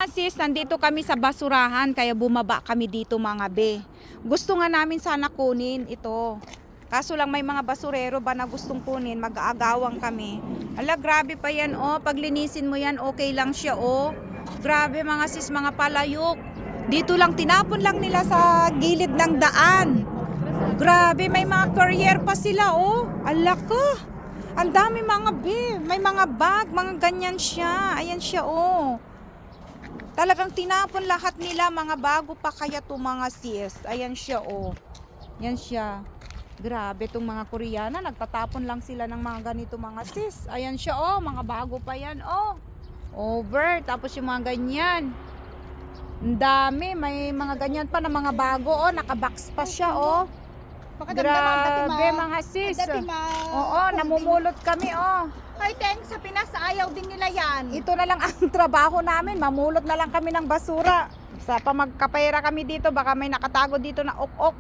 Sis, nandito kami sa basurahan kaya bumaba kami dito mga be. Gusto nga namin sana kunin ito. Kaso lang may mga basurero ba na gustong kunin, mag-aagawang kami. Ala, grabe pa yan oh. Paglinisin mo yan, okay lang siya oh. Grabe mga sis, mga palayok. Dito lang, tinapon lang nila sa gilid ng daan. Grabe, may mga courier pa sila oh. Ala ko. Ang dami mga be. May mga bag, mga ganyan siya. Ayan siya oh. Talagang tinapon lahat nila, mga bago pa kaya to mga sis. Ayan siya oh. Yan siya. Grabe tong mga Koreana, nagtatapon lang sila ng mga ganito mga sis. Ayan siya oh, mga bago pa yan oh. Over, tapos yung mga ganyan. Ang dami, may mga ganyan pa na mga bago oh, nakabox pa siya oh. Grabe mga sis. Oo, namumulot kami oh. Ay, thanks. Sa Pinas, ayaw din nila yan. Ito na lang ang trabaho namin, mamulot na lang kami ng basura. Sa pamagkapera kami dito, baka may nakatago dito na ok-ok.